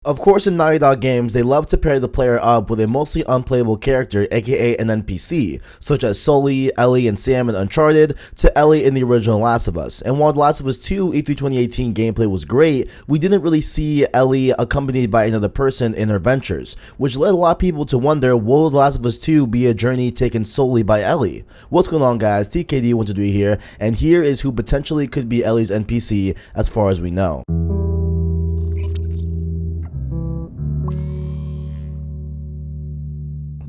Of course, in Naughty Dog games, they love to pair the player up with a mostly unplayable character, aka an NPC, such as Sully, Ellie, and Sam in Uncharted, to Ellie in the original Last of Us. And while The Last of Us 2 E3 2018 gameplay was great, we didn't really see Ellie accompanied by another person in her ventures, which led a lot of people to wonder, will The Last of Us 2 be a journey taken solely by Ellie? What's going on, guys? TKD123 here, and here is who potentially could be Ellie's NPC as far as we know.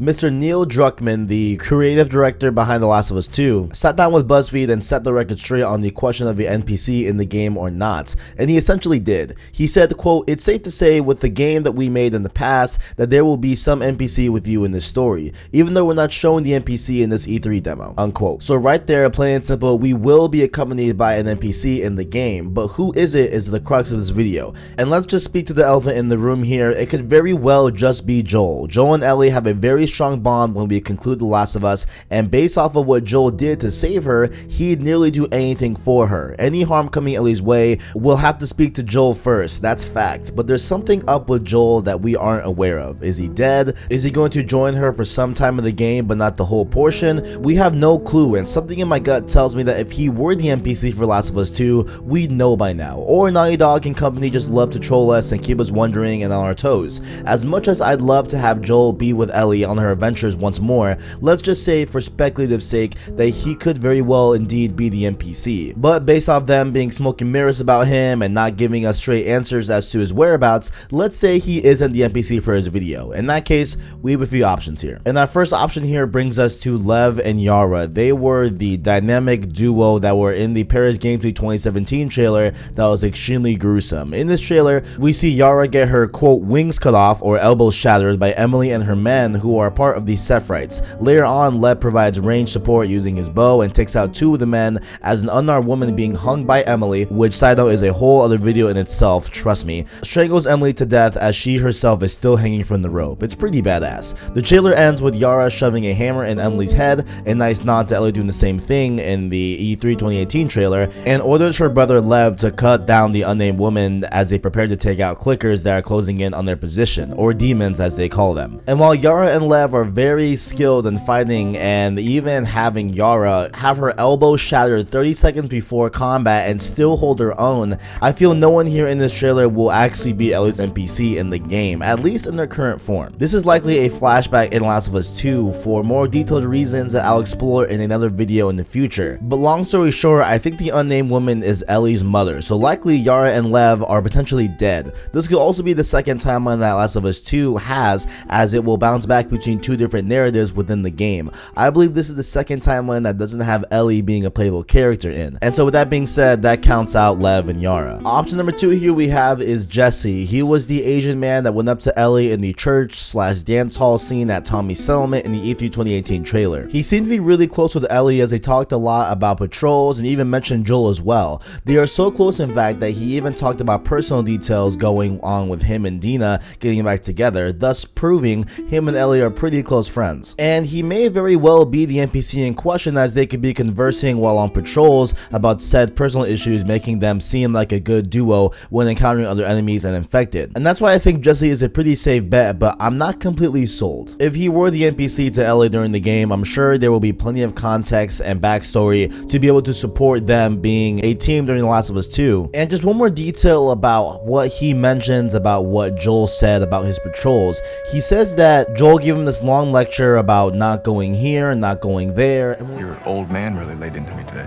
Mr. Neil Druckmann, the creative director behind The Last of Us 2, sat down with BuzzFeed and set the record straight on the question of the NPC in the game or not, and he essentially did. He said, quote, "It's safe to say with the game that we made in the past that there will be some NPC with you in this story, even though we're not showing the NPC in this E3 demo," unquote. So right there, plain and simple, we will be accompanied by an NPC in the game, but who is it is the crux of this video. And let's just speak to the elephant in the room here. It could very well just be Joel. Joel and Ellie have a very strong bond when we conclude The Last of Us, and based off of what Joel did to save her, he'd nearly do anything for her. Any harm coming Ellie's way, we'll have to speak to Joel first, that's fact, but there's something up with Joel that we aren't aware of. Is he dead? Is he going to join her for some time in the game but not the whole portion? We have no clue, and something in my gut tells me that if he were the NPC for Last of Us 2, we'd know by now. Or Naughty Dog and company just love to troll us and keep us wondering and on our toes. As much as I'd love to have Joel be with Ellie on her adventures once more, let's just say for speculative sake that he could very well indeed be the NPC. But based off them being smoke and mirrors about him and not giving us straight answers as to his whereabouts, let's say he isn't the NPC for his video. In that case, we have a few options here. And our first option here brings us to Lev and Yara. They were the dynamic duo that were in the Paris Games Week 2017 trailer that was extremely gruesome. In this trailer, we see Yara get her quote wings cut off or elbows shattered by Emily and her men, who are part of the Sephiroths. Later on, Lev provides range support using his bow and takes out two of the men as an unarmed woman being hung by Emily, which side note is a whole other video in itself, trust me, strangles Emily to death as she herself is still hanging from the rope. It's pretty badass. The trailer ends with Yara shoving a hammer in Emily's head, a nice nod to Ellie doing the same thing in the E3 2018 trailer, and orders her brother Lev to cut down the unnamed woman as they prepare to take out clickers that are closing in on their position, or demons as they call them. And while Yara and Lev are very skilled in fighting, and even having Yara have her elbow shattered 30 seconds before combat and still hold her own, I feel no one here in this trailer will actually be Ellie's NPC in the game, at least in their current form. This is likely a flashback in Last of Us 2 for more detailed reasons that I'll explore in another video in the future. But long story short, I think the unnamed woman is Ellie's mother, so likely Yara and Lev are potentially dead. This could also be the second timeline that Last of Us 2 has, as it will bounce back between two different narratives within the game. I believe this is the second timeline that doesn't have Ellie being a playable character in. And so with that being said, that counts out Lev and Yara. Option number 2 here we have is Jesse. He was the Asian man that went up to Ellie in the church/dance hall scene at Tommy's settlement in the E3 2018 trailer. He seemed to be really close with Ellie as they talked a lot about patrols and even mentioned Joel as well. They are so close in fact that he even talked about personal details going on with him and Dina getting back together, thus proving him and Ellie are pretty close friends. And he may very well be the NPC in question, as they could be conversing while on patrols about said personal issues, making them seem like a good duo when encountering other enemies and infected. And that's why I think Jesse is a pretty safe bet, but I'm not completely sold. If he were the NPC to Ellie during the game, I'm sure there will be plenty of context and backstory to be able to support them being a team during The Last of Us 2. And just one more detail about what he mentions about what Joel said about his patrols. He says that Joel gave him this long lecture about not going here and not going there. Your old man really laid into me today.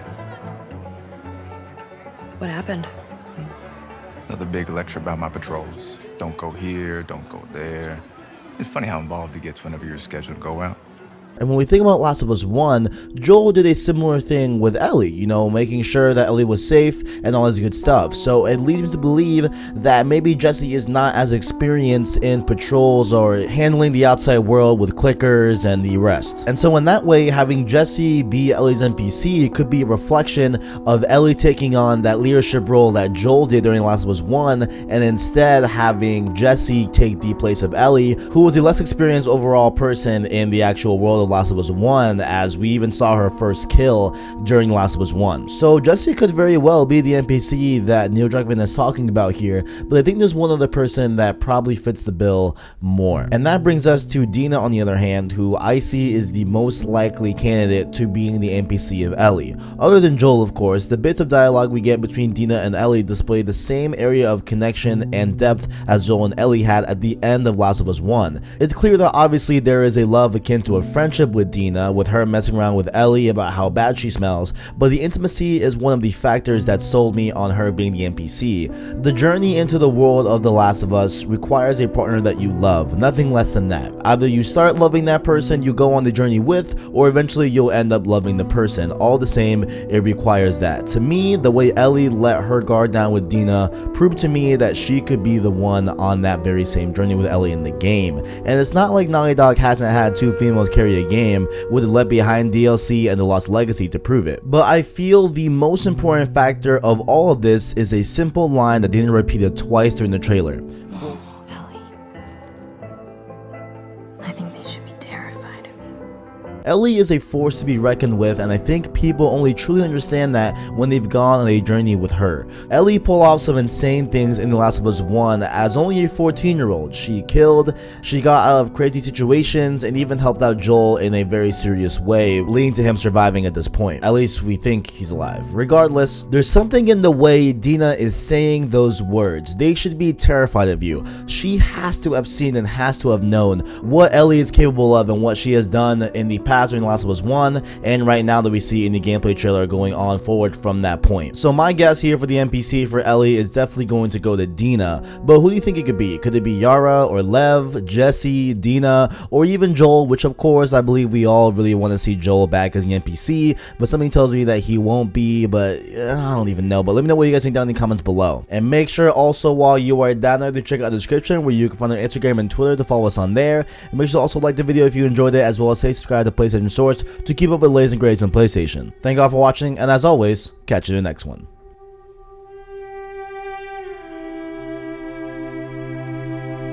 What happened? Another big lecture about my patrols. Don't go here, don't go there. It's funny how involved he gets whenever you're scheduled to go out. And when we think about Last of Us 1, Joel did a similar thing with Ellie, you know, making sure that Ellie was safe and all this good stuff. So it leads me to believe that maybe Jesse is not as experienced in patrols or handling the outside world with clickers and the rest. And so in that way, having Jesse be Ellie's NPC could be a reflection of Ellie taking on that leadership role that Joel did during Last of Us 1, and instead having Jesse take the place of Ellie, who was a less experienced overall person in the actual world of Last of Us 1, as we even saw her first kill during Last of Us 1. So Jesse could very well be the NPC that Neil Druckmann is talking about here, but I think there's one other person that probably fits the bill more. And that brings us to Dina, on the other hand, who I see is the most likely candidate to being the NPC of Ellie. Other than Joel, of course, the bits of dialogue we get between Dina and Ellie display the same area of connection and depth as Joel and Ellie had at the end of Last of Us 1. It's clear that obviously there is a love akin to a friendship with Dina, with her messing around with Ellie about how bad she smells, but the intimacy is one of the factors that sold me on her being the NPC. The journey into the world of The Last of Us requires a partner that you love, nothing less than that. Either you start loving that person you go on the journey with, or eventually you'll end up loving the person. All the same, it requires that. To me, the way Ellie let her guard down with Dina proved to me that she could be the one on that very same journey with Ellie in the game. And it's not like Naughty Dog hasn't had two females carry a game with the Left Behind DLC and the Lost Legacy to prove it. But I feel the most important factor of all of this is a simple line that Dina repeated twice during the trailer. Oh, Ellie. I think they should be terrified of you. Ellie is a force to be reckoned with, and I think people only truly understand that when they've gone on a journey with her. Ellie pulled off some insane things in The Last of Us 1 as only a 14-year-old. She killed, she got out of crazy situations, and even helped out Joel in a very serious way, leading to him surviving at this point. At least we think he's alive. Regardless, there's something in the way Dina is saying those words. They should be terrified of you. She has to have seen and has to have known what Ellie is capable of and what she has done in the past during The Last of Us 1, and right now that we see in the gameplay trailer going on forward from that point. So my guess here for the NPC for Ellie is definitely going to go to Dina, but who do you think it could be? Could it be Yara or Lev, Jesse, Dina, or even Joel, which of course I believe we all really want to see Joel back as the NPC, but something tells me that he won't be, but I don't even know. But let me know what you guys think down in the comments below. And make sure also while you are down there to check out the description where you can find our Instagram and Twitter to follow us on there. And make sure to also like the video if you enjoyed it, as well as subscribe to PlayStation Source to keep up with the latest and greatest on PlayStation. Thank you all for watching, and as always, catch you in the next one.